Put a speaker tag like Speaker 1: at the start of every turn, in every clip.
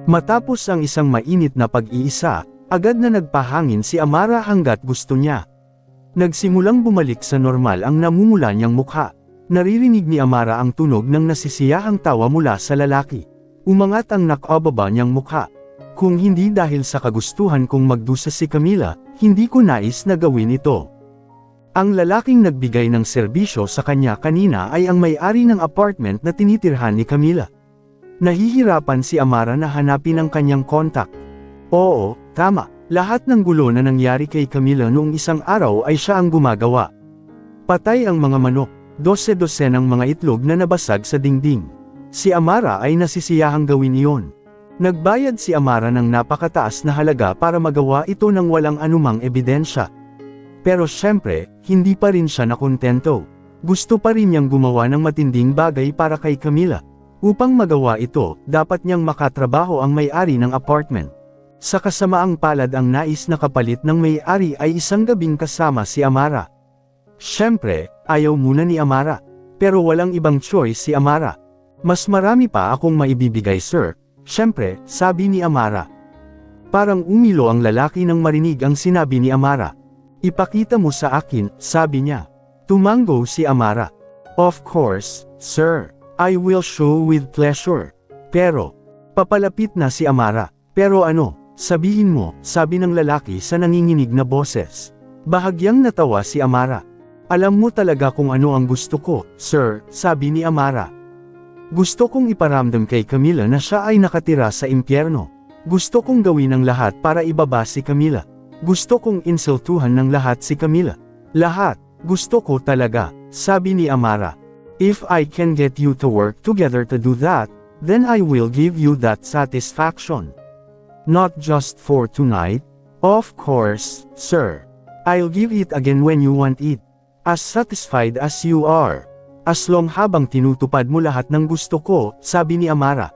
Speaker 1: Matapos ang isang mainit na pag-iisa, agad na nagpahangin si Amara hanggat gusto niya. Nagsimulang bumalik sa normal ang namumula niyang mukha. Naririnig ni Amara ang tunog ng nasisiyahang tawa mula sa lalaki. Umangat ang nakababa niyang mukha. Kung hindi dahil sa kagustuhan kong magdusa si Camila, hindi ko nais na gawin ito. Ang lalaking nagbigay ng serbisyo sa kanya kanina ay ang may-ari ng apartment na tinitirhan ni Camila. Nahihirapan si Amara na hanapin ang kanyang kontak. Oo, tama. Lahat ng gulo na nangyari kay Camila noong isang araw ay siya ang gumagawa. Patay ang mga manok, 12 ng mga itlog na nabasag sa dingding. Si Amara ay nasisiyahang gawin iyon. Nagbayad si Amara ng napakataas na halaga para magawa ito ng walang anumang ebidensya. Pero syempre, hindi pa rin siya nakontento. Gusto pa rin niyang gumawa ng matinding bagay para kay Camila. Upang magawa ito, dapat niyang makatrabaho ang may-ari ng apartment. Sa kasamaang palad ang nais na kapalit ng may-ari ay isang gabing kasama si Amara. Syempre, ayaw muna ni Amara. Pero walang ibang choice si Amara. Mas marami pa akong maibibigay sir. Syempre, sabi ni Amara. Parang umilo ang lalaki nang marinig ang sinabi ni Amara. Ipakita mo sa akin, sabi niya. Tumango si Amara. Of course, sir. I will show with pleasure. Pero, papalapit na si Amara. Pero ano, sabihin mo, sabi ng lalaki sa nanginginig na boses. Bahagyang natawa si Amara. Alam mo talaga kung ano ang gusto ko, sir, sabi ni Amara. Gusto kong iparamdam kay Camila na siya ay nakatira sa impyerno. Gusto kong gawin ang lahat para ibaba si Camila. Gusto kong insultuhan ng lahat si Camila. Lahat, gusto ko talaga, sabi ni Amara. If I can get you to work together to do that, then I will give you that satisfaction. Not just for tonight. Of course, sir. I'll give it again when you want it. As satisfied as you are. As long habang tinutupad mo lahat ng gusto ko, sabi ni Amara.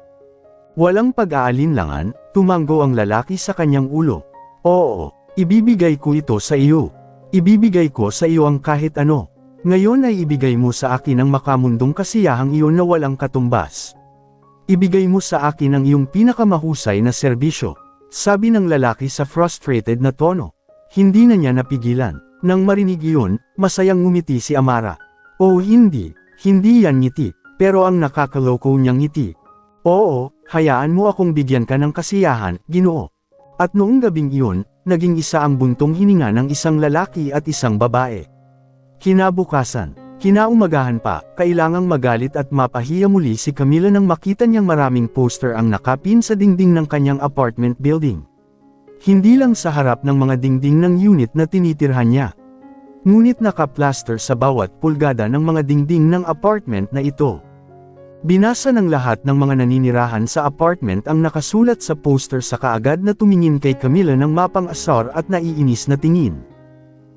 Speaker 1: Walang pag-aalinlangan, tumango ang lalaki sa kanyang ulo. Oo, ibibigay ko ito sa iyo. Ibibigay ko sa iyo ang kahit ano. Ngayon ay ibigay mo sa akin ang makamundong kasiyahang iyon na walang katumbas. Ibigay mo sa akin ang iyong pinakamahusay na serbisyo, sabi ng lalaki sa frustrated na tono. Hindi na niya napigilan. Nang marinig iyon, masayang ngumiti si Amara. Oh hindi yan ngiti, pero ang nakakaloko niyang ngiti. Oo, hayaan mo akong bigyan ka ng kasiyahan, Ginoo. At noong gabing iyon, naging isa ang buntong hininga ng isang lalaki at isang babae. Kinabukasan, kinaumagahan pa, kailangang magalit at mapahiya muli si Camila nang makita niyang maraming poster ang nakapin sa dingding ng kanyang apartment building. Hindi lang sa harap ng mga dingding ng unit na tinitirhan niya. Ngunit naka-plaster sa bawat pulgada ng mga dingding ng apartment na ito. Binasa ng lahat ng mga naninirahan sa apartment ang nakasulat sa poster sa kaagad na tumingin kay Camila ng mapang-asar at naiinis na tingin.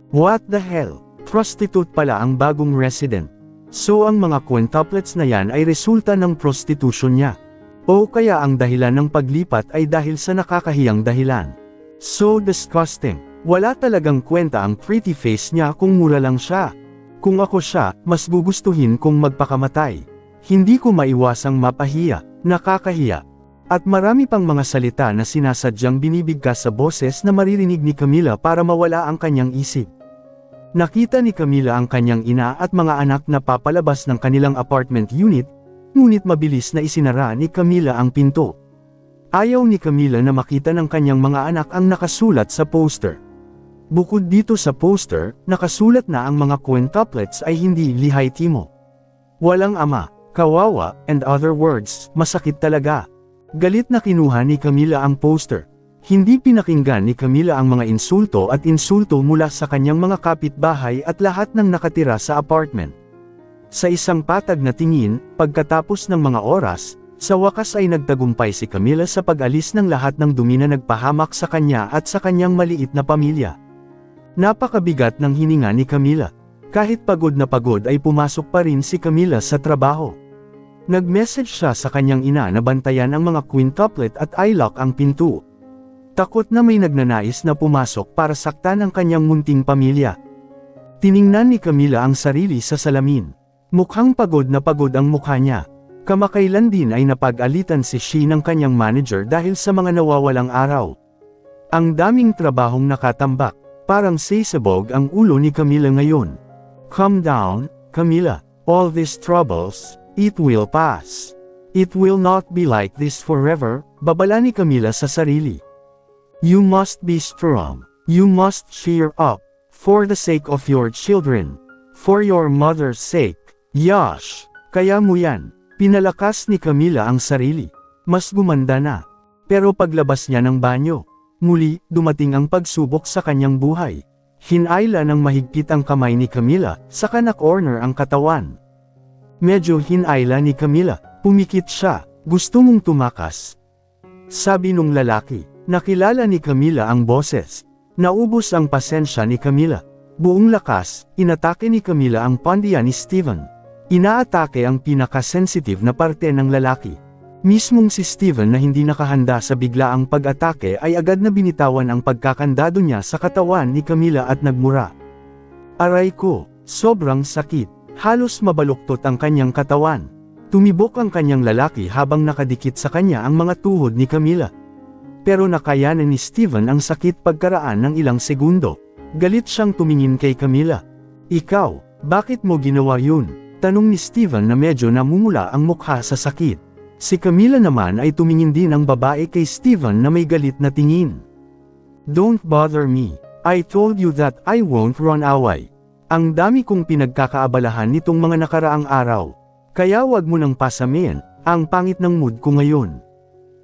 Speaker 1: What the hell? Prostitute pala ang bagong resident. So ang mga quintuplets na yan ay resulta ng prostitution niya. O kaya ang dahilan ng paglipat ay dahil sa nakakahiyang dahilan. So disgusting. Wala talagang kwenta ang pretty face niya kung mura lang siya. Kung ako siya, mas gugustuhin kong magpakamatay. Hindi ko maiwasang mapahiya, nakakahiya. At marami pang mga salita na sinasadyang binibigkas sa boses na maririnig ni Camila para mawala ang kanyang isip. Nakita ni Camila ang kanyang ina at mga anak na papalabas ng kanilang apartment unit, ngunit mabilis na isinara ni Camila ang pinto. Ayaw ni Camila na makita ng kanyang mga anak ang nakasulat sa poster. Bukod dito sa poster, nakasulat na ang mga quintuplets ay hindi lihitimo. Walang ama, kawawa, and other words, masakit talaga. Galit na kinuha ni Camila ang poster. Hindi pinakinggan ni Camila ang mga insulto at insulto mula sa kanyang mga kapitbahay at lahat ng nakatira sa apartment. Sa isang patag na tingin, pagkatapos ng mga oras, sa wakas ay nagtagumpay si Camila sa pag-alis ng lahat ng dumi na nagpahamak sa kanya at sa kanyang maliit na pamilya. Napakabigat ng hininga ni Camila. Kahit pagod na pagod ay pumasok pa rin si Camila sa trabaho. Nag-message siya sa kanyang ina na bantayan ang mga quintuplet at i-lock ang pinto. Takot na may nagnanais na pumasok para saktan ang kanyang munting pamilya. Tiningnan ni Camila ang sarili sa salamin. Mukhang pagod na pagod ang mukha niya. Kamakailan din ay napag-alitan si Shi ng kanyang manager dahil sa mga nawawalang araw. Ang daming trabahong nakatambak, parang sisabog ang ulo ni Camila ngayon. Calm down, Camila. All these troubles, it will pass. It will not be like this forever, babala ni Camila sa sarili. You must be strong. You must cheer up. For the sake of your children. For your mother's sake. Yash, kaya mo yan. Pinalakas ni Camila ang sarili. Mas gumanda na. Pero paglabas niya ng banyo, muli, dumating ang pagsubok sa kanyang buhay. Hinayla ng mahigpit ang kamay ni Camila, saka na-corner ang katawan. Medyo hinayla ni Camila, pumikit siya, gusto mong tumakas. Sabi nung lalaki, nakilala ni Camila ang boses. Naubos ang pasensya ni Camila. Buong lakas, inatake ni Camila ang pandiya ni Steven. Inaatake ang pinaka-sensitive na parte ng lalaki. Mismong si Steven na hindi nakahanda sa biglaang pag-atake ay agad na binitawan ang pagkakandado niya sa katawan ni Camila at nagmura. Aray ko, sobrang sakit. Halos mabaluktot ang kanyang katawan. Tumibok ang kanyang lalaki habang nakadikit sa kanya ang mga tuhod ni Camila. Pero nakayanan ni Steven ang sakit pagkaraan ng ilang segundo. Galit siyang tumingin kay Camila. Ikaw, bakit mo ginawa yun? Tanong ni Steven na medyo namumula ang mukha sa sakit. Si Camila naman ay tumingin din ang babae kay Steven na may galit na tingin. Don't bother me. I told you that I won't run away. Ang dami kong pinagkakaabalahan nitong mga nakaraang araw. Kaya wag mo nang pasamin, ang pangit ng mood ko ngayon.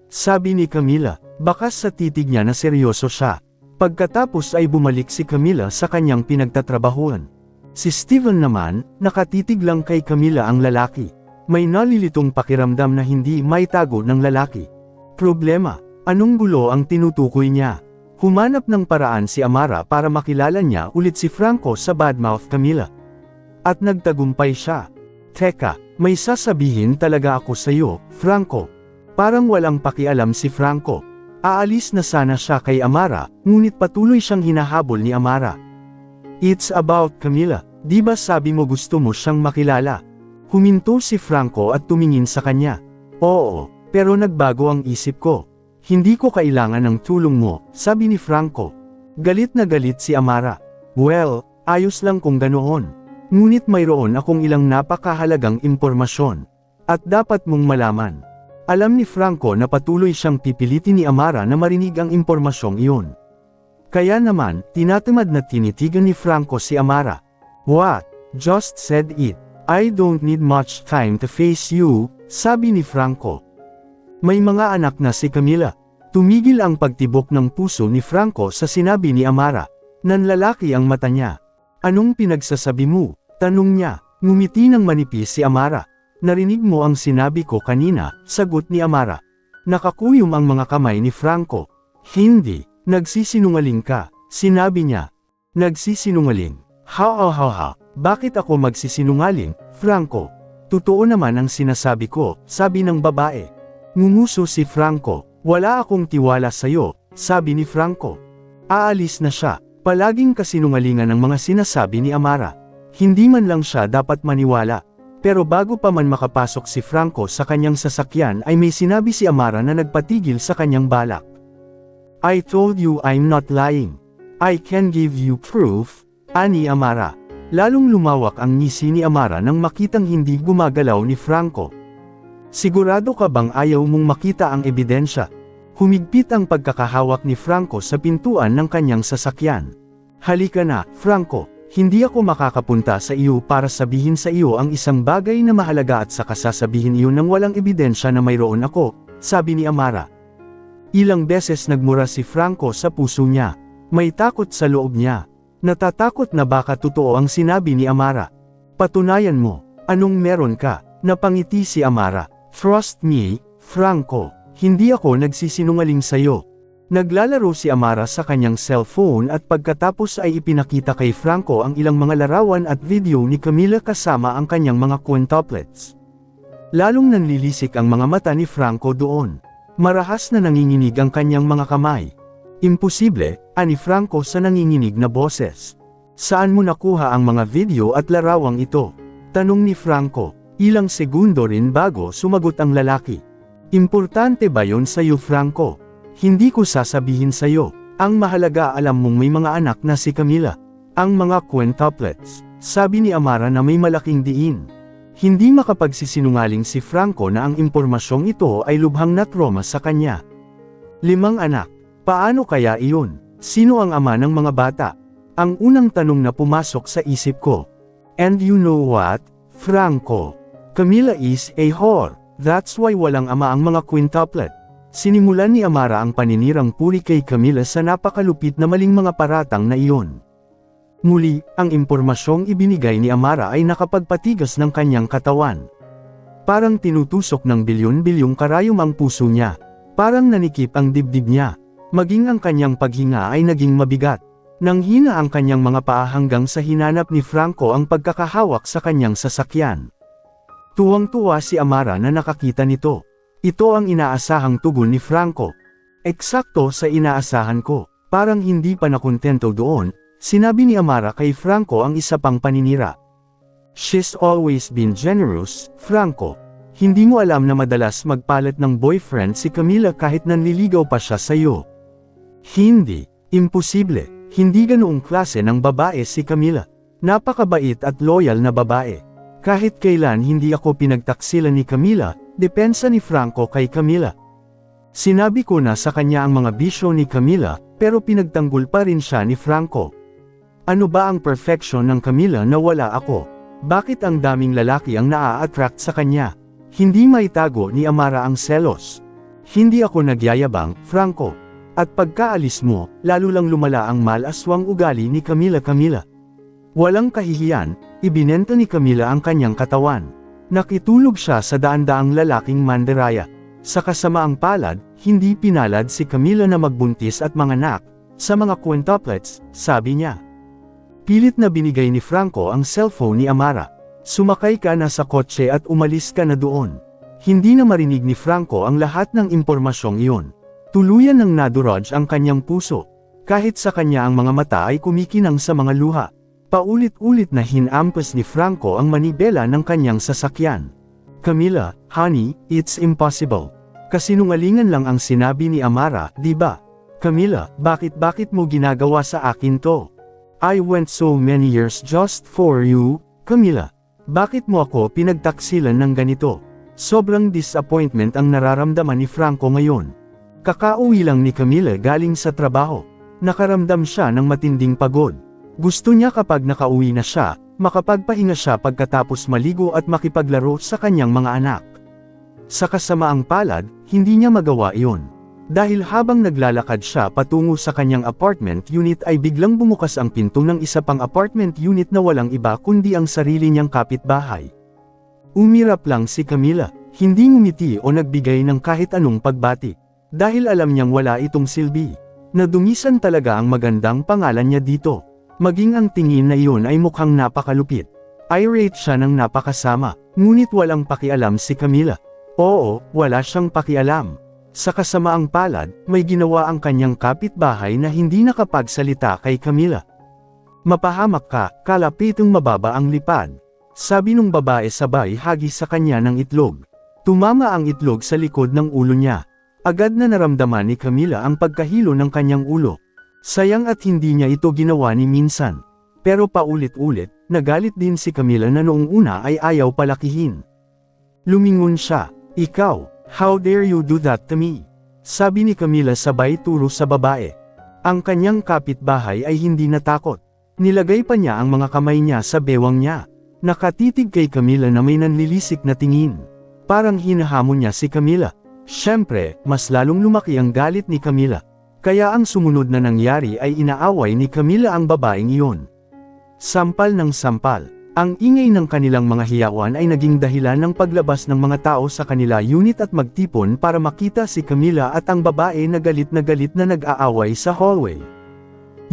Speaker 1: Sabi ni Camila, bakas sa titig niya na seryoso siya. Pagkatapos ay bumalik si Camila sa kanyang pinagtatrabahuan. Si Steven naman, nakatitig lang kay Camila ang lalaki. May nalilitong pakiramdam na hindi maitago ng lalaki. Problema, anong gulo ang tinutukoy niya? Humanap ng paraan si Amara para makilala niya ulit si Franco sa badmouth Camila. At nagtagumpay siya. Teka, may sasabihin talaga ako sa'yo, Franco. Parang walang pakialam si Franco. Aalis na sana siya kay Amara, ngunit patuloy siyang hinahabol ni Amara. It's about Camila, di ba sabi mo gusto mo siyang makilala? Huminto si Franco at tumingin sa kanya. Oo, pero nagbago ang isip ko. Hindi ko kailangan ng tulong mo, sabi ni Franco. Galit na galit si Amara. Well, ayos lang kung ganoon. Ngunit mayroon akong ilang napakahalagang impormasyon. At dapat mong malaman. Alam ni Franco na patuloy siyang pipilitin ni Amara na marinig ang impormasyong iyon. Kaya naman, tinatamad na tinitigan ni Franco si Amara. What? Just said it. I don't need much time to face you, sabi ni Franco. May mga anak na si Camila. Tumigil ang pagtibok ng puso ni Franco sa sinabi ni Amara. Nanlalaki ang mata niya. Anong pinagsasabi mo? Tanong niya. Ngumiti ng manipis si Amara. Narinig mo ang sinabi ko kanina, sagot ni Amara. Nakakuyom ang mga kamay ni Franco. Hindi. Nagsisinungaling ka, sinabi niya. Nagsisinungaling. Ha. Bakit ako magsisinungaling, Franco? Totoo naman ang sinasabi ko, sabi ng babae. Ngumuso si Franco. Wala akong tiwala sa'yo, sabi ni Franco. Aalis na siya. Palaging kasinungalingan ang mga sinasabi ni Amara. Hindi man lang siya dapat maniwala. Pero bago pa man makapasok si Franco sa kanyang sasakyan ay may sinabi si Amara na nagpatigil sa kanyang balak. I told you I'm not lying. I can give you proof, ani Amara. Lalong lumawak ang ngisi ni Amara nang makitang hindi gumagalaw ni Franco. Sigurado ka bang ayaw mong makita ang ebidensya? Humigpit ang pagkakahawak ni Franco sa pintuan ng kanyang sasakyan. Halika na, Franco. Hindi ako makakapunta sa iyo para sabihin sa iyo ang isang bagay na mahalaga at saka sasabihin iyon nang walang ebidensya na mayroon ako, sabi ni Amara. Ilang beses nagmura si Franco sa puso niya. May takot sa loob niya. Natatakot na baka totoo ang sinabi ni Amara. Patunayan mo, anong meron ka? Napangiti si Amara. Trust me, Franco. Hindi ako nagsisinungaling sa'yo. Naglalaro si Amara sa kanyang cellphone at pagkatapos ay ipinakita kay Franco ang ilang mga larawan at video ni Camila kasama ang kanyang mga quintuplets. Lalong nanlilisik ang mga mata ni Franco doon. Marahas na nanginginig ang kanyang mga kamay. Imposible, ani Franco sa nanginginig na boses. Saan mo nakuha ang mga video at larawang ito? Tanong ni Franco. Ilang segundo rin bago sumagot ang lalaki. Importante ba yon sa'yo, Franco? Hindi ko sasabihin sa'yo. Ang mahalaga, alam mong may mga anak na si Camila. Ang mga quintuplets. Sabi ni Amara na may malaking diin. Hindi makapagsisinungaling si Franco na ang impormasyong ito ay lubhang na trauma sa kanya. 5 anak. Paano kaya iyon? Sino ang ama ng mga bata? Ang unang tanong na pumasok sa isip ko. And you know what, Franco? Camila is a whore. That's why walang ama ang mga quintuplet. Sinimulan ni Amara ang paninirang puri kay Camila sa napakalupit na maling mga paratang na iyon. Muli, ang impormasyong ibinigay ni Amara ay nakapagpatigas ng kanyang katawan. Parang tinutusok ng bilyon-bilyong karayom ang puso niya. Parang nanikip ang dibdib niya. Maging ang kanyang paghinga ay naging mabigat. Nanghina ang kanyang mga paa hanggang sa hinanap ni Franco ang pagkakahawak sa kanyang sasakyan. Tuwang-tuwa si Amara na nakakita nito. Ito ang inaasahang tugon ni Franco. Eksakto sa inaasahan ko. Parang hindi pa nakontento doon, sinabi ni Amara kay Franco ang isa pang paninira. She's always been generous, Franco. Hindi mo alam na madalas magpalit ng boyfriend si Camila kahit nanliligaw pa siya sa'yo. Hindi. Imposible. Hindi ganoong klase ng babae si Camila. Napakabait at loyal na babae. Kahit kailan hindi ako pinagtaksilan ni Camila, depensa ni Franco kay Camila. Sinabi ko na sa kanya ang mga bisyo ni Camila, pero pinagtanggol pa rin siya ni Franco. Ano ba ang perfection ng Camila na wala ako? Bakit ang daming lalaki ang naa-attract sa kanya? Hindi maitago ni Amara ang selos. Hindi ako nagyayabang, Franco. At pagkaalis mo, lalo lang lumala ang malaswang ugali ni Camila. Walang kahihiyan, ibinenta ni Camila ang kanyang katawan. Nakitulog siya sa daan-daang lalaking mandiraya. Sa kasamaang palad, hindi pinalad si Camila na magbuntis at manganak. Sa mga quintuplets, sabi niya. Pilit na binigay ni Franco ang cellphone ni Amara. Sumakay ka na sa kotse at umalis ka na doon. Hindi na marinig ni Franco ang lahat ng impormasyong iyon. Tuluyan ng nadurog ang kanyang puso. Kahit sa kanya ang mga mata ay kumikinang sa mga luha. Paulit-ulit na hinampas ni Franco ang manibela ng kanyang sasakyan. Camila, honey, it's impossible. Kasinungalingan lang ang sinabi ni Amara, di ba? Camila, bakit mo ginagawa sa akin to? I went so many years just for you, Camila. Bakit mo ako pinagtaksilan ng ganito? Sobrang disappointment ang nararamdaman ni Franco ngayon. Kakauwi lang ni Camila galing sa trabaho. Nakaramdam siya ng matinding pagod. Gusto niya kapag nakauwi na siya, makapagpahinga siya pagkatapos maligo at makipaglaro sa kanyang mga anak. Sa kasamaang palad, hindi niya magawa iyon. Dahil habang naglalakad siya patungo sa kanyang apartment unit ay biglang bumukas ang pinto ng isa pang apartment unit na walang iba kundi ang sarili niyang kapitbahay. Umirap lang si Camila, hindi ngumiti o nagbigay ng kahit anong pagbati. Dahil alam niyang wala itong silbi. Nadungisan talaga ang magandang pangalan niya dito. Maging ang tingin na iyon ay mukhang napakalupit. Irate siya ng napakasama, ngunit walang pakialam si Camila. Oo, wala siyang pakialam. Sa kasamaang palad, may ginawa ang kanyang kapitbahay na hindi nakapagsalita kay Camila. Mapahamak ka, kalapitong mababa ang lipad. Sabi nung babae sabay hagis sa kanya ng itlog. Tumama ang itlog sa likod ng ulo niya. Agad na naramdaman ni Camila ang pagkahilo ng kanyang ulo. Sayang at hindi niya ito ginawa ni minsan. Pero paulit-ulit, nagalit din si Camila na noong una ay ayaw palakihin. Lumingon siya. Ikaw, how dare you do that to me? Sabi ni Camila sabay turo sa babae. Ang kanyang kapitbahay ay hindi natakot. Nilagay pa niya ang mga kamay niya sa bewang niya. Nakatitig kay Camila na may nanlilisik na tingin. Parang hinahamon niya si Camila. Siyempre, mas lalong lumaki ang galit ni Camila. Kaya ang sumunod na nangyari ay inaaway ni Camila ang babaeng iyon. Sampal ng sampal. Ang ingay ng kanilang mga hiyawan ay naging dahilan ng paglabas ng mga tao sa kanila unit at magtipon para makita si Camila at ang babae na galit na nag-aaway sa hallway.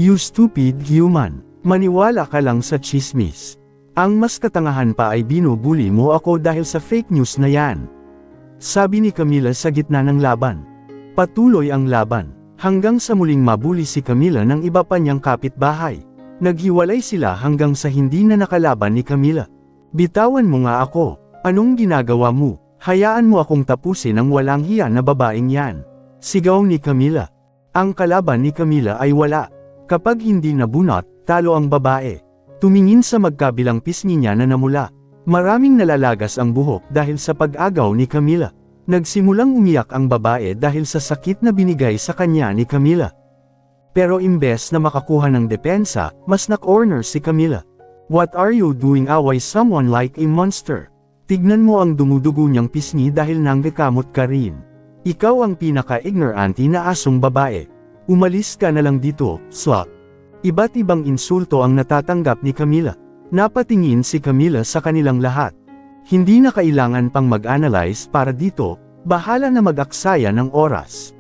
Speaker 1: You stupid human. Maniwala ka lang sa chismis. Ang mas katangahan pa ay binubuli mo ako dahil sa fake news na yan. Sabi ni Camila sa gitna ng laban. Patuloy ang laban. Hanggang sa muling mabuli si Camila ng iba pa niyang kapitbahay. Naghiwalay sila hanggang sa hindi na nakalaban ni Camila. Bitawan mo nga ako. Anong ginagawa mo? Hayaan mo akong tapusin ang walang hiya na babaeng yan. Sigaw ni Camila. Ang kalaban ni Camila ay wala. Kapag hindi nabunot, talo ang babae. Tumingin sa magkabilang pisngi niya na namula. Maraming nalalagas ang buhok dahil sa pag-agaw ni Camila. Nagsimulang umiyak ang babae dahil sa sakit na binigay sa kanya ni Camila. Pero imbes na makakuha ng depensa, mas na-corner si Camila. What are you doing? Away someone like a monster. Tignan mo ang dumudugo niyang pisngi dahil nanggakamot ka rin. Ikaw ang pinaka-ignorante na asong babae. Umalis ka na lang dito, slut. Iba't ibang insulto ang natatanggap ni Camila. Napatingin si Camila sa kanilang lahat. Hindi na kailangan pang mag-analyze para dito, bahala na mag-aksaya ng oras.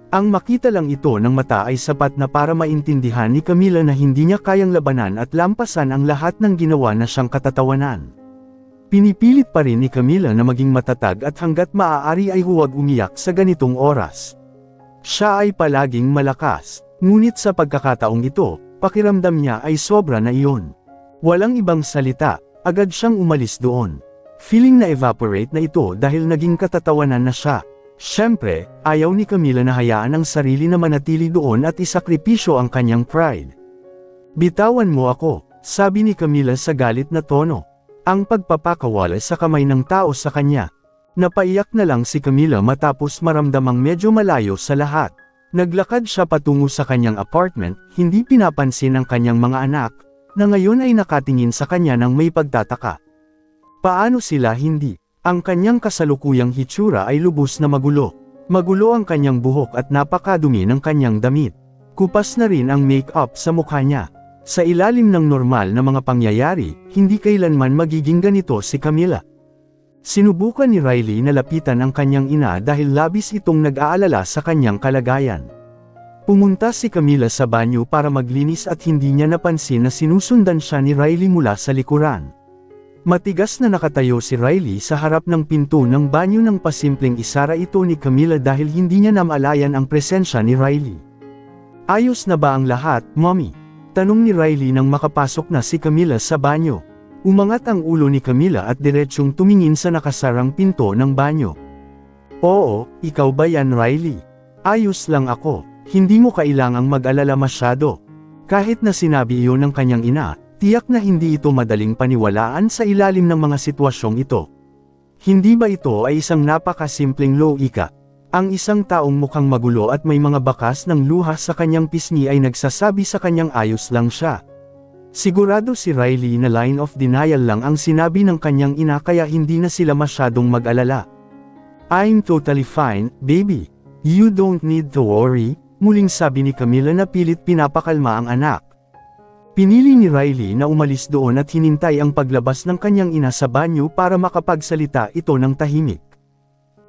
Speaker 1: Ang makita lang ito ng mata ay sapat na para maintindihan ni Camila na hindi niya kayang labanan at lampasan ang lahat ng ginawa na siyang katatawanan. Pinipilit pa rin ni Camila na maging matatag at hanggat maaari ay huwag umiyak sa ganitong oras. Siya ay palaging malakas, ngunit sa pagkakataong ito, pakiramdam niya ay sobra na iyon. Walang ibang salita, agad siyang umalis doon. Feeling na evaporate na ito dahil naging katatawanan na siya. Siyempre, ayaw ni Camila na hayaan ang sarili na manatili doon at isakripisyo ang kanyang pride. Bitawan mo ako, sabi ni Camila sa galit na tono. Ang pagpapakawala sa kamay ng tao sa kanya. Napaiyak na lang si Camila matapos maramdamang medyo malayo sa lahat. Naglakad siya patungo sa kanyang apartment, hindi pinapansin ang kanyang mga anak, na ngayon ay nakatingin sa kanya ng may pagtataka. Paano sila hindi? Ang kanyang kasalukuyang hitsura ay lubos na magulo. Magulo ang kanyang buhok at napakadumi ng kanyang damit. Kupas na rin ang make-up sa mukha niya. Sa ilalim ng normal na mga pangyayari, hindi kailanman magiging ganito si Camila. Sinubukan ni Riley na lapitan ang kanyang ina dahil labis itong nag-aalala sa kanyang kalagayan. Pumunta si Camila sa banyo para maglinis at hindi niya napansin na sinusundan siya ni Riley mula sa likuran. Matigas na nakatayo si Riley sa harap ng pinto ng banyo nang pasimpleng isara ito ni Camila dahil hindi niya namalayan ang presensya ni Riley. Ayos na ba ang lahat, Mommy? Tanong ni Riley nang makapasok na si Camila sa banyo. Umangat ang ulo ni Camila at diretsyong tumingin sa nakasarang pinto ng banyo. Oo, ikaw ba yan, Riley? Ayos lang ako, hindi mo kailangang mag-alala masyado. Kahit na sinabi iyon ng kanyang ina, tiyak na hindi ito madaling paniwalaan sa ilalim ng mga sitwasyong ito. Hindi ba ito ay isang napakasimpleng loika? Ang isang taong mukhang magulo at may mga bakas ng luha sa kanyang pisngi ay nagsasabi sa kanyang ayos lang siya. Sigurado si Riley na line of denial lang ang sinabi ng kanyang ina kaya hindi na sila masyadong mag-alala. I'm totally fine, baby. You don't need to worry, muling sabi ni Camila na pilit pinapakalma ang anak. Pinili ni Riley na umalis doon at hinintay ang paglabas ng kanyang ina sa banyo para makapagsalita ito ng tahimik.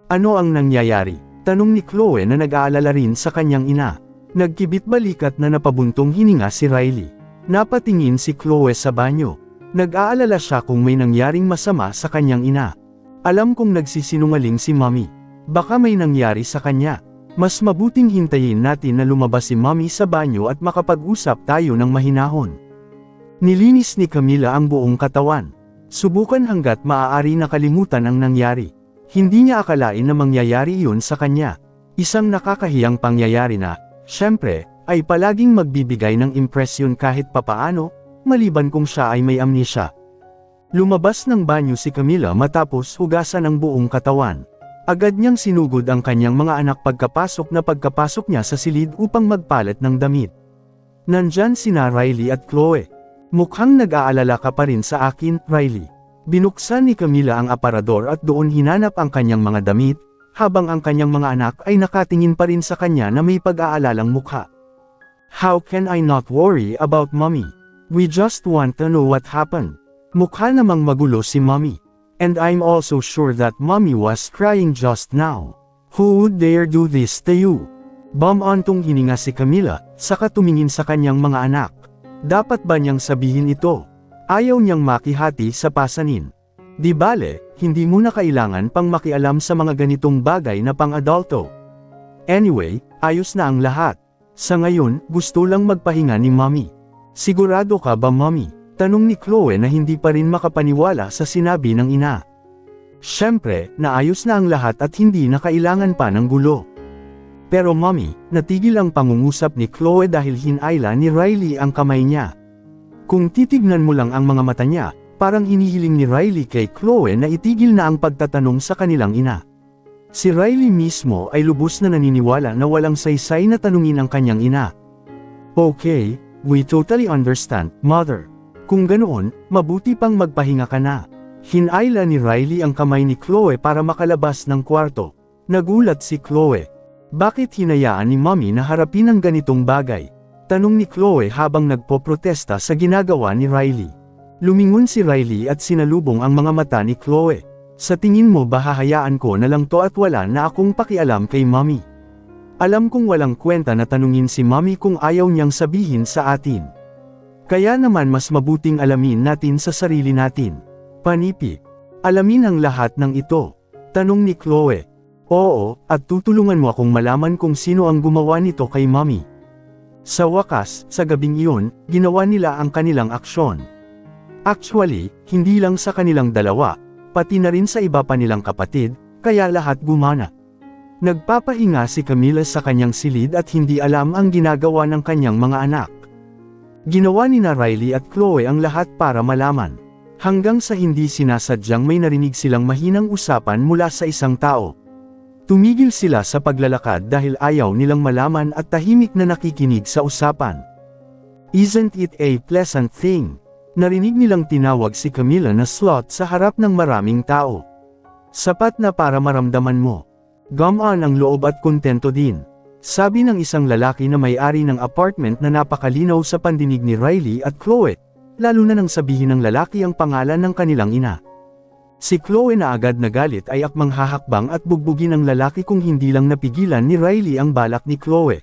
Speaker 1: Ano ang nangyayari? Tanong ni Chloe na nag-aalala rin sa kanyang ina. Nagkibit balikat na napabuntong hininga si Riley. Napatingin si Chloe sa banyo. Nag-aalala siya kung may nangyaring masama sa kanyang ina. Alam kong nagsisinungaling si Mommy. Baka may nangyari sa kanya. Mas mabuting hintayin natin na lumabas si Mommy sa banyo at makapag-usap tayo ng mahinahon. Nilinis ni Camila ang buong katawan. Subukan hanggat maaari na kalimutan ang nangyari. Hindi niya akalain na mangyayari iyon sa kanya. Isang nakakahiyang pangyayari na, syempre, ay palaging magbibigay ng impresyon kahit papaano, maliban kung siya ay may amnesia. Lumabas ng banyo si Camila matapos hugasan ang buong katawan. Agad niyang sinugod ang kanyang mga anak pagkapasok niya sa silid upang magpalit ng damit. Nandyan sina Riley at Chloe. Mukhang nag-aalala ka pa rin sa akin, Riley. Binuksan ni Camila ang aparador at doon hinanap ang kanyang mga damit, habang ang kanyang mga anak ay nakatingin pa rin sa kanya na may pag-aalalang mukha. How can I not worry about Mommy? We just want to know what happened. Mukha namang magulo si Mommy. And I'm also sure that Mommy was crying just now. Who would dare do this to you? Bumantong hininga si Camila, saka tumingin sa kanyang mga anak. Dapat ba niyang sabihin ito? Ayaw niyang makihati sa pasanin. Di bale, hindi mo na kailangan pang makialam sa mga ganitong bagay na pang-adulto. Anyway, ayos na ang lahat. Sa ngayon, gusto lang magpahinga ni Mommy. Sigurado ka ba, Mommy? Tanong ni Chloe na hindi pa rin makapaniwala sa sinabi ng ina. Siyempre, naayos na ang lahat at hindi na kailangan pa ng gulo. Pero mommy, natigil ang pangungusap ni Chloe dahil hinayla ni Riley ang kamay niya. Kung titignan mo lang ang mga mata niya, parang hinihiling ni Riley kay Chloe na itigil na ang pagtatanong sa kanilang ina. Si Riley mismo ay lubos na naniniwala na walang saysay na tanungin ang kanyang ina. Okay, we totally understand, mother. Kung ganoon, mabuti pang magpahinga ka na. Hinayla ni Riley ang kamay ni Chloe para makalabas ng kwarto. Nagulat si Chloe. Bakit hinayaan ni mommy na harapin ang ganitong bagay? Tanong ni Chloe habang nagpoprotesta sa ginagawa ni Riley. Lumingon si Riley at sinalubong ang mga mata ni Chloe. Sa tingin mo ba hahayaan ko na lang to at wala na akong pakialam kay mommy? Alam kong walang kwenta na tanungin si mommy kung ayaw niyang sabihin sa atin. Kaya naman mas mabuting alamin natin sa sarili natin. Panipi. Alamin ang lahat ng ito. Tanong ni Chloe. Oo, at tutulungan mo akong malaman kung sino ang gumawa nito kay mommy. Sa wakas, sa gabing iyon, ginawa nila ang kanilang aksyon. Actually, hindi lang sa kanilang dalawa, pati na rin sa iba pa nilang kapatid, kaya lahat gumana. Nagpapahinga si Camila sa kanyang silid at hindi alam ang ginagawa ng kanyang mga anak. Ginawa ni na Riley at Chloe ang lahat para malaman. Hanggang sa hindi sinasadyang may narinig silang mahinang usapan mula sa isang tao. Tumigil sila sa paglalakad dahil ayaw nilang malaman at tahimik na nakikinig sa usapan. Isn't it a pleasant thing? Narinig nilang tinawag si Camila na slut sa harap ng maraming tao. Sapat na para maramdaman mo. Gumaan ang loob at kontento din. Sabi ng isang lalaki na may-ari ng apartment na napakalinaw sa pandinig ni Riley at Chloe. Lalo na nang sabihin ng lalaki ang pangalan ng kanilang ina. Si Chloe na agad nagalit ay akmang hahakbang at bugbugin ang lalaki kung hindi lang napigilan ni Riley ang balak ni Chloe.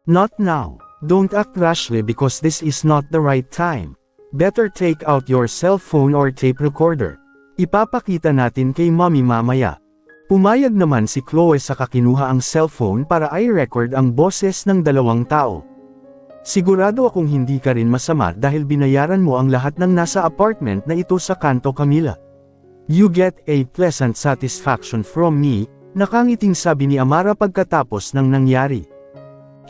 Speaker 1: Not now. Don't act rashly because this is not the right time. Better take out your cell phone or tape recorder. Ipapakita natin kay mommy mamaya. Pumayag naman si Chloe sa kinuha ang cellphone para i-record ang boses ng dalawang tao. Sigurado akong hindi ka rin masama dahil binayaran mo ang lahat ng nasa apartment na ito sa kanto Camila. You get a pleasant satisfaction from me, nakangiting sabi ni Amara pagkatapos ng nangyari.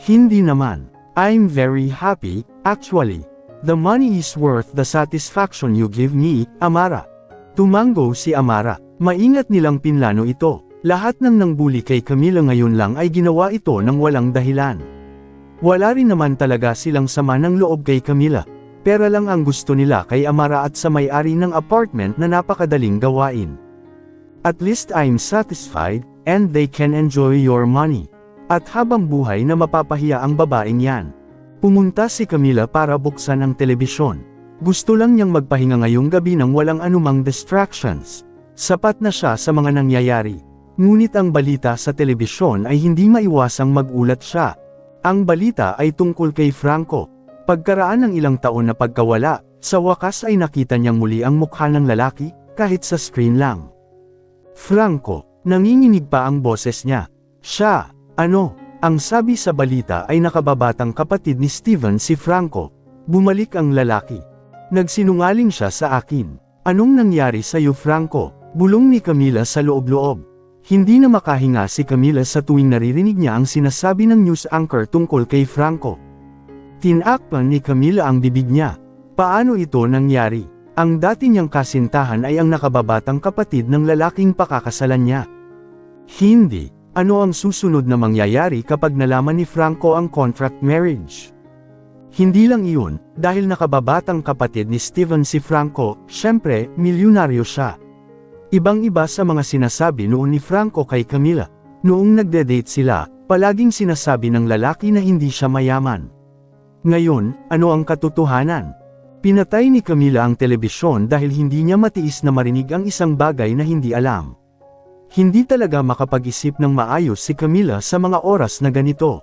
Speaker 1: Hindi naman. I'm very happy, actually. The money is worth the satisfaction you give me, Amara. Tumango si Amara. Maingat nilang pinlano ito. Lahat ng nangbuli kay Camila ngayon lang ay ginawa ito ng walang dahilan. Wala rin naman talaga silang sama ng loob kay Camila. Pera lang ang gusto nila kay Amara at sa may-ari ng apartment na napakadaling gawain. At least I'm satisfied, and they can enjoy your money. At habang buhay na mapapahiya ang babaeng yan. Pumunta si Camila para buksan ang telebisyon. Gusto lang niyang magpahinga ngayong gabi nang walang anumang distractions. Sapat na siya sa mga nangyayari. Ngunit ang balita sa telebisyon ay hindi maiwasang magulat siya. Ang balita ay tungkol kay Franco. Pagkaraan ng ilang taon na pagkawala, sa wakas ay nakita niyang muli ang mukha ng lalaki, kahit sa screen lang. Franco, nanginginig pa ang boses niya. Siya, ano? Ang sabi sa balita ay nakababatang kapatid ni Steven si Franco. Bumalik ang lalaki. Nagsinungaling siya sa akin. Anong nangyari sa iyo Franco? Bulong ni Camila sa loob-loob. Hindi na makahinga si Camila sa tuwing naririnig niya ang sinasabi ng news anchor tungkol kay Franco. Tinakpan ni Camila ang bibig niya. Paano ito nangyari? Ang dati niyang kasintahan ay ang nakababatang kapatid ng lalaking pakakasalan niya. Hindi. Ano ang susunod na mangyayari kapag nalaman ni Franco ang contract marriage? Hindi lang iyon, dahil nakababatang kapatid ni Steven si Franco, syempre, milyonaryo siya. Ibang-iba sa mga sinasabi noon ni Franco kay Camila. Noong nagde-date sila, palaging sinasabi ng lalaki na hindi siya mayaman. Ngayon, ano ang katotohanan? Pinatay ni Camila ang telebisyon dahil hindi niya matiis na marinig ang isang bagay na hindi alam. Hindi talaga makapag-isip ng maayos si Camila sa mga oras na ganito.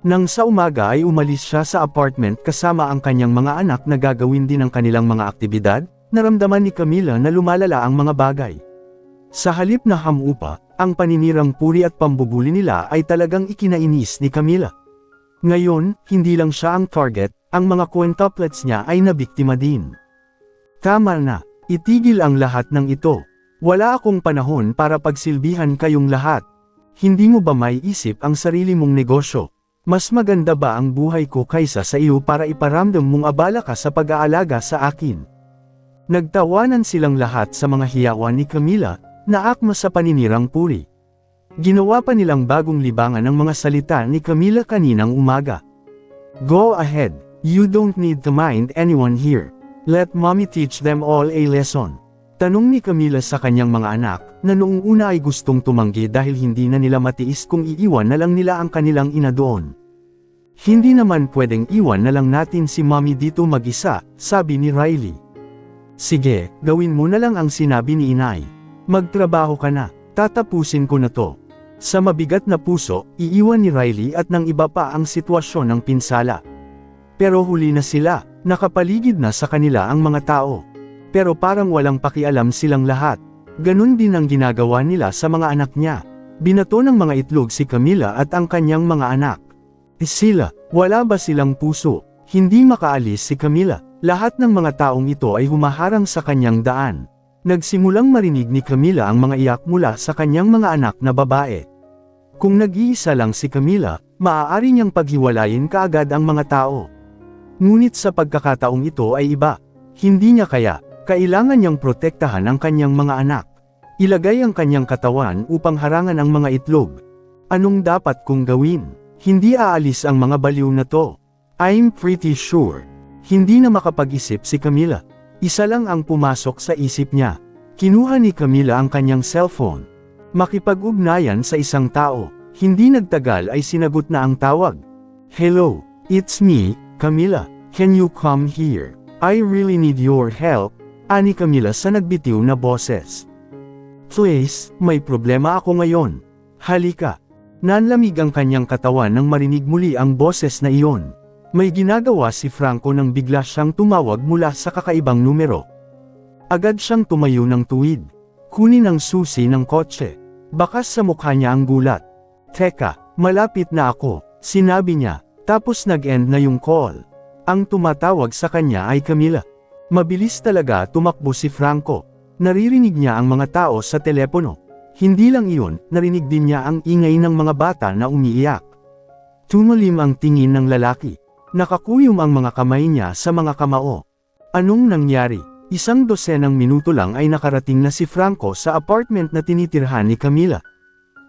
Speaker 1: Nang sa umaga ay umalis siya sa apartment kasama ang kanyang mga anak na gagawin din ang kanilang mga aktibidad, naramdaman ni Camila na lumalala ang mga bagay. Sa halip na hamupa, ang paninirang puri at pambubuli nila ay talagang ikinainis ni Camila. Ngayon, hindi lang siya ang target, ang mga quintuplets niya ay nabiktima din. Tama na, itigil ang lahat ng ito. Wala akong panahon para pagsilbihan kayong lahat. Hindi mo ba maiisip ang sarili mong negosyo? Mas maganda ba ang buhay ko kaysa sa iyo para iparamdam mong abala ka sa pag-aalaga sa akin? Nagtawanan silang lahat sa mga hiyawan ni Camila, na akma sa paninirang puri. Ginawa pa nilang bagong libangan ang mga salita ni Camila kaninang umaga. Go ahead, you don't need to mind anyone here. Let mommy teach them all a lesson. Tanong ni Camila sa kanyang mga anak, na noong una ay gustong tumanggi dahil hindi na nila matiis kung iiwan na lang nila ang kanilang ina doon. Hindi naman pwedeng iwan na lang natin si mommy dito mag-isa, sabi ni Riley. Sige, gawin mo na lang ang sinabi ni inay. Magtrabaho ka na, tatapusin ko na to. Sa mabigat na puso, iiwan ni Riley at ng iba pa ang sitwasyon ng pinsala. Pero huli na sila, nakapaligid na sa kanila ang mga tao. Pero parang walang pakialam silang lahat. Ganun din ang ginagawa nila sa mga anak niya. Binato ng mga itlog si Camila at ang kanyang mga anak. Sila, wala ba silang puso? Hindi makaalis si Camila. Lahat ng mga taong ito ay humaharang sa kanyang daan. Nagsimulang marinig ni Camila ang mga iyak mula sa kanyang mga anak na babae. Kung nag-iisa lang si Camila, maaari niyang paghiwalayin kaagad ang mga tao. Ngunit sa pagkakataong ito ay iba. Hindi niya kailangan niyang protektahan ang kanyang mga anak. Ilagay ang kanyang katawan upang harangan ang mga itlog. Anong dapat kong gawin? Hindi aalis ang mga baliw na to. I'm pretty sure. Hindi na makapag-isip si Camila. Isa lang ang pumasok sa isip niya. Kinuha ni Camila ang kanyang cellphone. Makipag-ugnayan sa isang tao. Hindi nagtagal ay sinagot na ang tawag. Hello, it's me, Camila. Can you come here? I really need your help. Ani Camila sa nagbitiw na boses. Please, may problema ako ngayon. Halika. Nanlamig ang kanyang katawan nang marinig muli ang boses na iyon. May ginagawa si Franco nang bigla siyang tumawag mula sa kakaibang numero. Agad siyang tumayo ng tuwid. Kunin ang susi ng kotse. Bakas sa mukha niya ang gulat. Teka, malapit na ako, sinabi niya, tapos nag-end na yung call. Ang tumatawag sa kanya ay Camila. Mabilis talaga tumakbo si Franco. Naririnig niya ang mga tao sa telepono. Hindi lang iyon, narinig din niya ang ingay ng mga bata na umiiyak. Tumalim ang tingin ng lalaki. Nakakuyom ang mga kamay niya sa mga kamao. Anong nangyari? Isang dosenang minuto lang ay nakarating na si Franco sa apartment na tinitirhan ni Camila.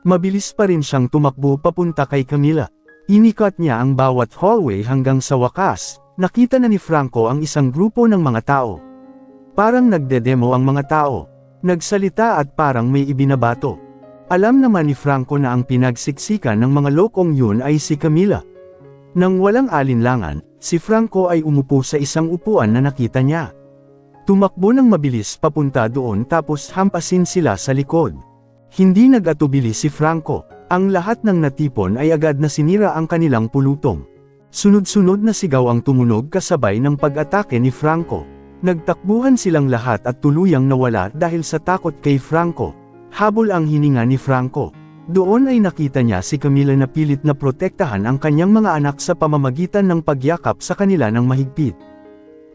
Speaker 1: Mabilis pa rin siyang tumakbo papunta kay Camila. Inikat niya ang bawat hallway hanggang sa wakas. Nakita na ni Franco ang isang grupo ng mga tao. Parang nagdedemo ang mga tao. Nagsalita at parang may ibinabato. Alam naman ni Franco na ang pinagsiksikan ng mga lokong yun ay si Camila. Nang walang alinlangan, si Franco ay umupo sa isang upuan na nakita niya. Tumakbo ng mabilis papunta doon tapos hampasin sila sa likod. Hindi nag-atubili si Franco. Ang lahat ng natipon ay agad na sinira ang kanilang pulutong. Sunod-sunod na sigaw ang tumunog kasabay ng pag-atake ni Franco. Nagtakbuhan silang lahat at tuluyang nawala dahil sa takot kay Franco. Habol ang hininga ni Franco. Doon ay nakita niya si Camila na pilit na protektahan ang kanyang mga anak sa pamamagitan ng pagyakap sa kanila ng mahigpit.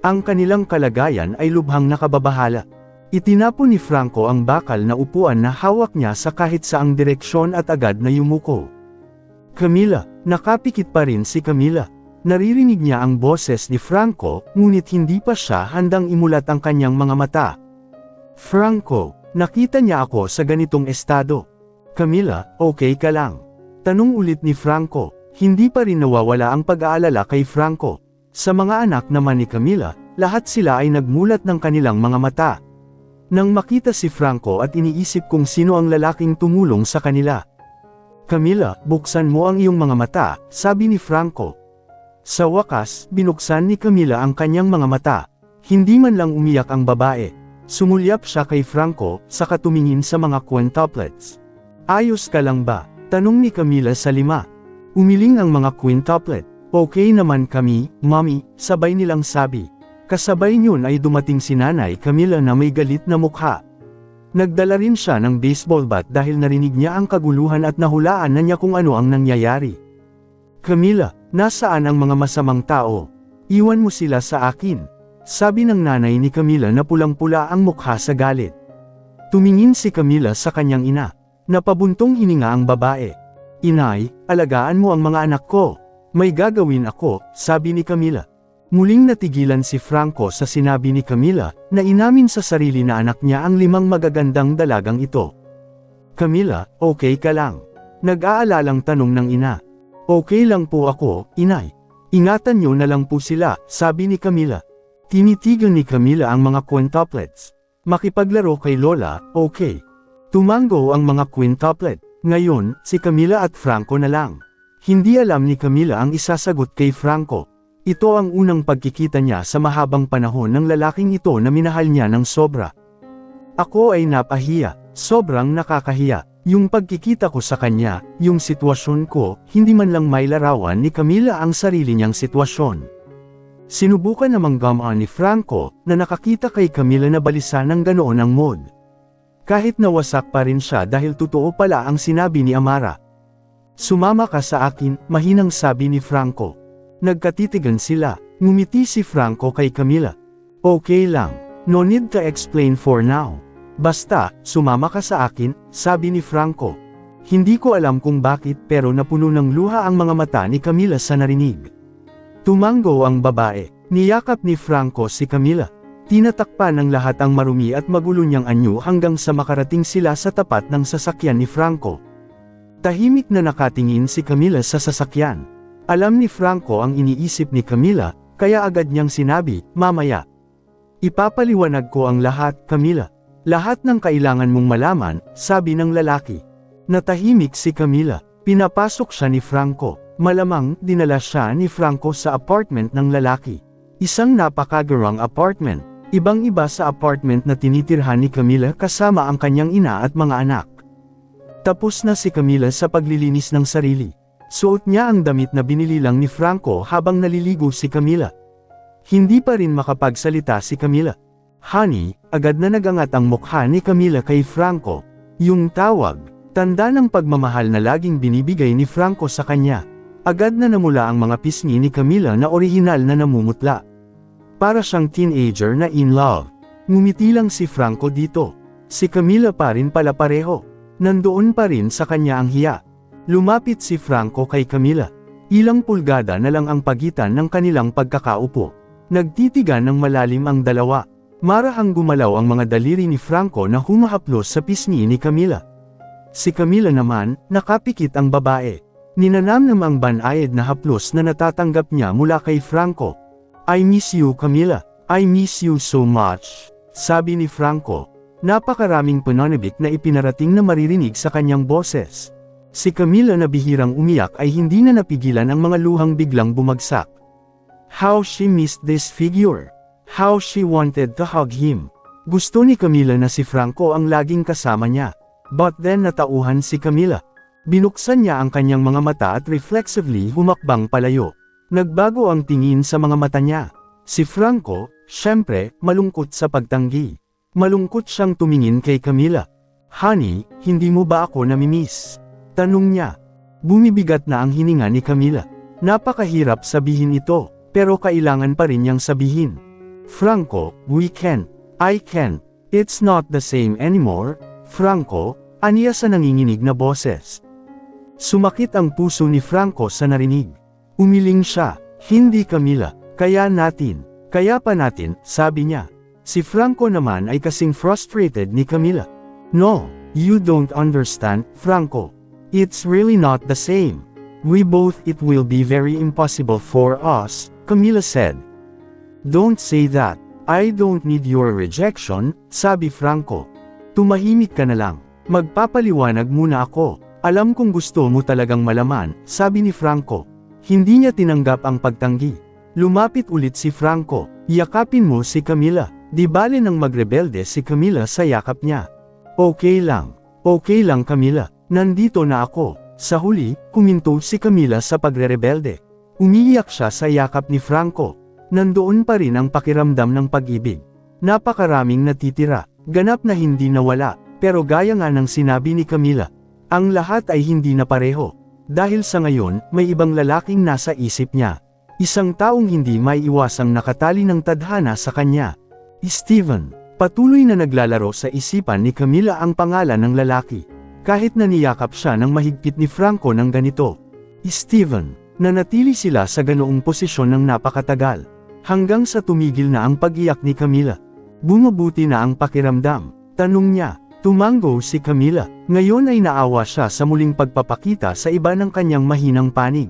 Speaker 1: Ang kanilang kalagayan ay lubhang nakababahala. Itinapon ni Franco ang bakal na upuan na hawak niya sa kahit saang direksyon at agad na yumuko. Camila, nakapikit pa rin si Camila. Naririnig niya ang boses ni Franco, ngunit hindi pa siya handang imulat ang kanyang mga mata. Franco, nakita niya ako sa ganitong estado. Camila, okay ka lang? Tanong ulit ni Franco. Hindi pa rin nawawala ang pag-aalala kay Franco. Sa mga anak naman ni Camila, lahat sila ay nagmulat ng kanilang mga mata. Nang makita si Franco at iniisip kung sino ang lalaking tumulong sa kanila. Camila, buksan mo ang iyong mga mata, sabi ni Franco. Sa wakas, binuksan ni Camila ang kanyang mga mata. Hindi man lang umiyak ang babae. Sumulyap siya kay Franco, saka tumingin sa mga quintuplets. Ayos ka lang ba? Tanong ni Camila sa lima. Umiling ang mga quintuplet. Okay naman kami, mommy, sabay nilang sabi. Kasabay niyon ay dumating si Nanay Camila na may galit na mukha. Nagdala rin siya ng baseball bat dahil narinig niya ang kaguluhan at nahulaan na niya kung ano ang nangyayari. Camila, nasaan ang mga masamang tao? Iwan mo sila sa akin. Sabi ng nanay ni Camila na pulang-pula ang mukha sa galit. Tumingin si Camila sa kanyang ina. Napabuntong hininga ang babae. Inay, alagaan mo ang mga anak ko. May gagawin ako, sabi ni Camila. Muling natigilan si Franco sa sinabi ni Camila, na inamin sa sarili na anak niya ang 5 magagandang dalagang ito. Camila, okay ka lang? Nag-aalalang tanong ng ina. Okay lang po ako, inay. Ingatan niyo na lang po sila, sabi ni Camila. Tinitigan ni Camila ang mga quintuplets. Makipaglaro kay Lola, okay. Tumango ang mga quintuplet. Ngayon, si Camila at Franco na lang. Hindi alam ni Camila ang isasagot kay Franco. Ito ang unang pagkikita niya sa mahabang panahon ng lalaking ito na minahal niya ng sobra. Ako ay napahiya, sobrang nakakahiya. Yung pagkikita ko sa kanya, yung sitwasyon ko, hindi man lang may larawan ni Camila ang sarili niyang sitwasyon. Sinubukan namang gamaan ni Franco na nakakita kay Camila na balisa ng ganoon ang mood. Kahit nawasak pa rin siya dahil totoo pala ang sinabi ni Amara. Sumama ka sa akin, mahinang sabi ni Franco. Nagkatitigan sila, ngumiti si Franco kay Camila. Okay lang, no need to explain for now. Basta, sumama ka sa akin, sabi ni Franco. Hindi ko alam kung bakit pero napuno ng luha ang mga mata ni Camila sa narinig. Tumango ang babae, niyakap ni Franco si Camila. Tinatakpan ng lahat ang marumi at magulo niyang anyo hanggang sa makarating sila sa tapat ng sasakyan ni Franco. Tahimik na nakatingin si Camila sa sasakyan. Alam ni Franco ang iniisip ni Camila, kaya agad niyang sinabi, mamaya. Ipapaliwanag ko ang lahat, Camila. Lahat ng kailangan mong malaman, sabi ng lalaki. Natahimik si Camila, pinapasok siya ni Franco. Malamang, dinala siya ni Franco sa apartment ng lalaki. Isang napakagarang apartment. Ibang-iba sa apartment na tinitirhan ni Camila kasama ang kanyang ina at mga anak. Tapos na si Camila sa paglilinis ng sarili. Suot niya ang damit na binili lang ni Franco habang naliligo si Camila. Hindi pa rin makapagsalita si Camila. Honey, agad na nagangat ang mukha ni Camila kay Franco. Yung tawag, tanda ng pagmamahal na laging binibigay ni Franco sa kanya. Agad na namula ang mga pisngi ni Camila na orihinal na namumutla. Para siyang teenager na in love. Ngumiti lang si Franco dito. Si Camila pa rin pala pareho. Nandoon pa rin sa kanya ang hiya. Lumapit si Franco kay Camila. Ilang pulgada na lang ang pagitan ng kanilang pagkakaupo. Nagtitigan ng malalim ang dalawa. Marahang gumalaw ang mga daliri ni Franco na humahaplos sa pisngi ni Camila. Si Camila naman, nakapikit ang babae. Ninanamnam ang banayad na haplos na natatanggap niya mula kay Franco. I miss you, Camila. I miss you so much, sabi ni Franco. Napakaraming pananabik na ipinarating na maririnig sa kanyang boses. Si Camila na bihirang umiyak ay hindi na napigilan ang mga luhang biglang bumagsak. How she missed this figure. How she wanted to hug him. Gusto ni Camila na si Franco ang laging kasama niya. But then natauhan si Camila. Binuksan niya ang kanyang mga mata at reflexively humakbang palayo. Nagbago ang tingin sa mga mata niya. Si Franco, syempre, malungkot sa pagtanggi. Malungkot siyang tumingin kay Camila. Honey, hindi mo ba ako namimiss? Tanong niya. Bumibigat na ang hininga ni Camila. Napakahirap sabihin ito, pero kailangan pa rin niyang sabihin. Franco, we can't. I can't. It's not the same anymore. Franco, aniya sa nanginginig na boses. Sumakit ang puso ni Franco sa narinig. Umiling siya. Hindi Camila. Kaya pa natin, sabi niya. Si Franco naman ay kasing frustrated ni Camila. No, you don't understand, Franco. It's really not the same. It will be very impossible for us, Camila said. Don't say that. I don't need your rejection, sabi Franco. Tumahimik ka na lang. Magpapaliwanag muna ako. Alam kong gusto mo talagang malaman, sabi ni Franco. Hindi niya tinanggap ang pagtanggi. Lumapit ulit si Franco. Yakapin mo si Camila. Di bale nang magrebelde si Camila sa yakap niya. Okay lang Camila. Nandito na ako. Sa huli, kuminto si Camila sa pagrerebelde. Umiiyak siya sa yakap ni Franco. Nandoon pa rin ang pakiramdam ng pag-ibig. Napakaraming natitira, ganap na hindi nawala, pero gaya nga ng sinabi ni Camila, ang lahat ay hindi na pareho. Dahil sa ngayon, may ibang lalaking nasa isip niya. Isang taong hindi may iwasang nakatali ng tadhana sa kanya. Steven, Patuloy na naglalaro sa isipan ni Camila ang pangalan ng lalaki. Kahit na niyakap siya ng mahigpit ni Franco ng ganito. Steven, nanatili sila sa ganoong posisyon ng napakatagal. Hanggang sa tumigil na ang pag-iyak ni Camila. Bumabuti na ang pakiramdam. Tanong niya. Tumango si Camila. Ngayon ay naawa siya sa muling pagpapakita sa iba ng kanyang mahinang panig.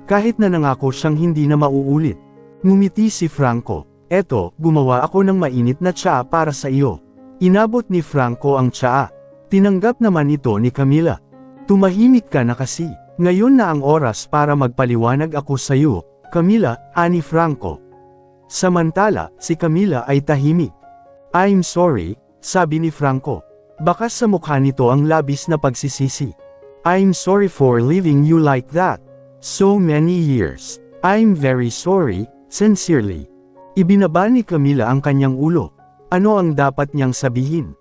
Speaker 1: Kahit na nangako siyang hindi na mauulit. Ngumiti si Franco. Eto, gumawa ako ng mainit na tsaa para sa iyo. Inabot ni Franco ang tsaa. Tinanggap naman ito ni Camila. Tumahimik ka na kasi. Ngayon na ang oras para magpaliwanag ako sa iyo, Camila, ani Franco. Samantala, si Camila ay tahimik. I'm sorry, sabi ni Franco. Baka sa mukha nito ang labis na pagsisisi. I'm sorry for leaving you like that. So many years. I'm very sorry, sincerely. Ibinaba ni Camila ang kanyang ulo. Ano ang dapat niyang sabihin?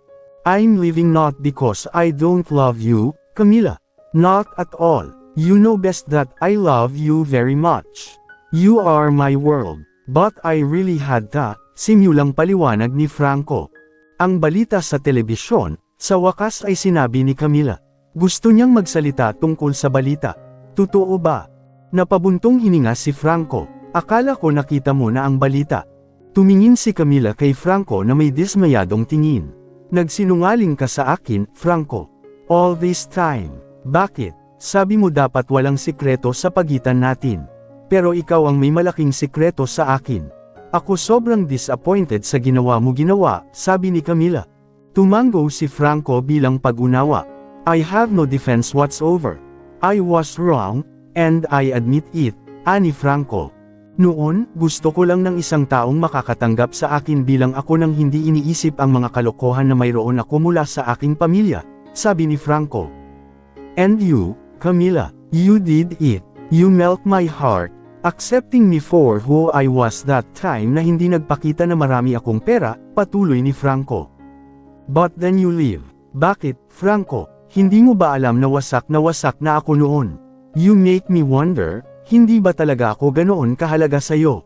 Speaker 1: I'm leaving not because I don't love you, Camila. Not at all. You know best that I love you very much. You are my world. But I really had that, simulang paliwanag ni Franco. Ang balita sa telebisyon, sa wakas ay sinabi ni Camila. Gusto niyang magsalita tungkol sa balita. Totoo ba? Napabuntong hininga si Franco. Akala ko nakita mo na ang balita. Tumingin si Camila kay Franco na may dismayadong tingin. Nagsinungaling ka sa akin, Franco. All this time. Bakit? Sabi mo dapat walang sikreto sa pagitan natin. Pero ikaw ang may malaking sikreto sa akin. Ako sobrang disappointed sa ginawa, sabi ni Camila. Tumango si Franco bilang pag-unawa. I have no defense whatsoever. I was wrong, and I admit it, ani Franco. Noon, gusto ko lang ng isang taong makakatanggap sa akin bilang ako nang hindi iniisip ang mga kalokohan na mayroon ako mula sa aking pamilya, sabi ni Franco. And you, Camila, you did it. You melt my heart. Accepting me for who I was that time na hindi nagpakita na marami akong pera, patuloy ni Franco. But then you leave. Bakit, Franco? Hindi mo ba alam na wasak na ako noon? You make me wonder, hindi ba talaga ako ganoon kahalaga sa'yo?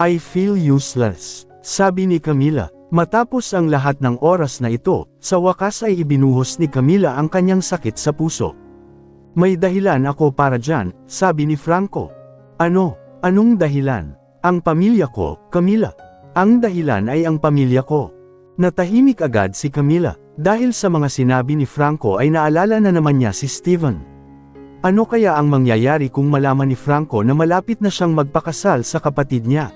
Speaker 1: I feel useless, sabi ni Camila. Matapos ang lahat ng oras na ito, sa wakas ay ibinuhos ni Camila ang kanyang sakit sa puso. May dahilan ako para dyan, sabi ni Franco. Ano? Anong dahilan? Ang pamilya ko, Camila. Ang dahilan ay ang pamilya ko. Natahimik agad si Camila, dahil sa mga sinabi ni Franco ay naalala na naman niya si Steven. Ano kaya ang mangyayari kung malaman ni Franco na malapit na siyang magpakasal sa kapatid niya?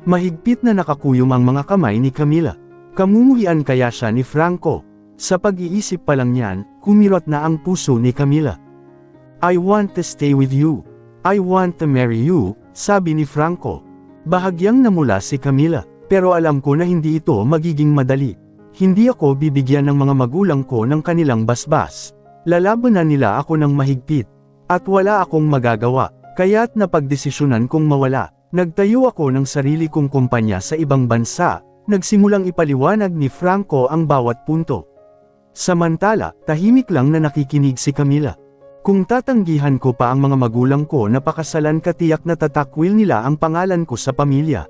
Speaker 1: Mahigpit na nakakuyom ang mga kamay ni Camila. Kamumuhian kaya siya ni Franco? Sa pag-iisip pa lang niyan, kumirot na ang puso ni Camila. I want to stay with you. I want to marry you, sabi ni Franco. Bahagyang namula si Camila, pero alam ko na hindi ito magiging madali. Hindi ako bibigyan ng mga magulang ko ng kanilang basbas. Lalabanan nila ako ng mahigpit. At wala akong magagawa, kaya't napagdesisyonan kong mawala. Nagtayo ako ng sarili kong kumpanya sa ibang bansa, nagsimulang ipaliwanag ni Franco ang bawat punto. Samantala, tahimik lang na nakikinig si Camila. Kung tatanggihan ko pa ang mga magulang ko na pakasalan katiyak na tatakwil nila ang pangalan ko sa pamilya.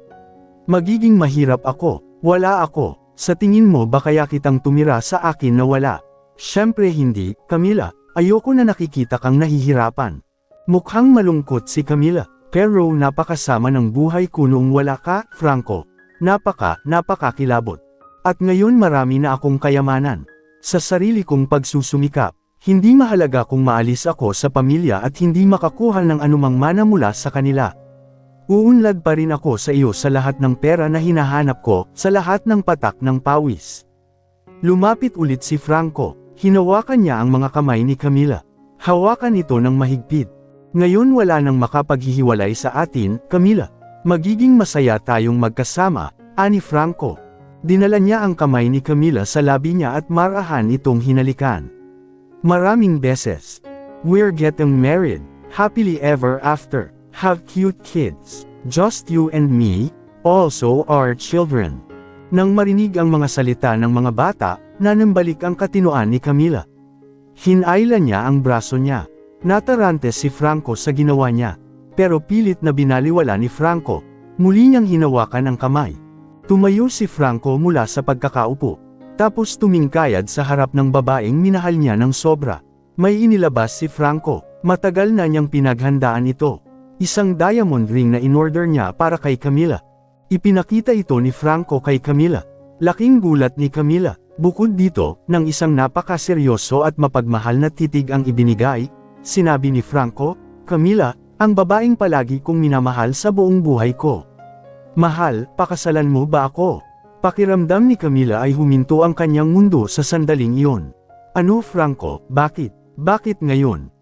Speaker 1: Magiging mahirap ako, wala ako. Sa tingin mo ba kaya kitang tumira sa akin na wala? Siyempre hindi, Camila, ayoko na nakikita kang nahihirapan. Mukhang malungkot si Camila, pero napakasama ng buhay ko noong wala ka, Franco. Napakakilabot. At ngayon marami na akong kayamanan. Sa sarili kong pagsusumikap. Hindi mahalaga kung maalis ako sa pamilya at hindi makakuha ng anumang mana mula sa kanila. Uunlad pa rin ako sa iyo sa lahat ng pera na hinahanap ko, sa lahat ng patak ng pawis. Lumapit ulit si Franco, hinawakan niya ang mga kamay ni Camila. Hawakan ito ng mahigpit. Ngayon wala nang makapaghihiwalay sa atin, Camila. Magiging masaya tayong magkasama, ani Franco. Dinala niya ang kamay ni Camila sa labi niya at marahan itong hinalikan. Maraming beses. We're getting married, happily ever after, have cute kids, just you and me, also our children. Nang marinig ang mga salita ng mga bata, nanambalik ang katinoan ni Camila. Hinayla niya ang braso niya. Natarante si Franco sa ginawa niya, pero pilit na binaliwala ni Franco. Muli niyang hinawakan ang kamay. Tumayo si Franco mula sa pagkakaupo. Tapos tumingkayad sa harap ng babaeng minahal niya ng sobra. May inilabas si Franco. Matagal na niyang pinaghandaan ito. Isang diamond ring na inorder niya para kay Camila. Ipinakita ito ni Franco kay Camila. Laking gulat ni Camila. Bukod dito, ng isang napakaseryoso at mapagmahal na titig ang ibinigay, sinabi ni Franco, "Camila, ang babaeng palagi kong minamahal sa buong buhay ko. Mahal, pakasalan mo ba ako?" Pakiramdam ni Camila ay huminto ang kanyang mundo sa sandaling iyon. "Ano Franco, bakit? Bakit ngayon?"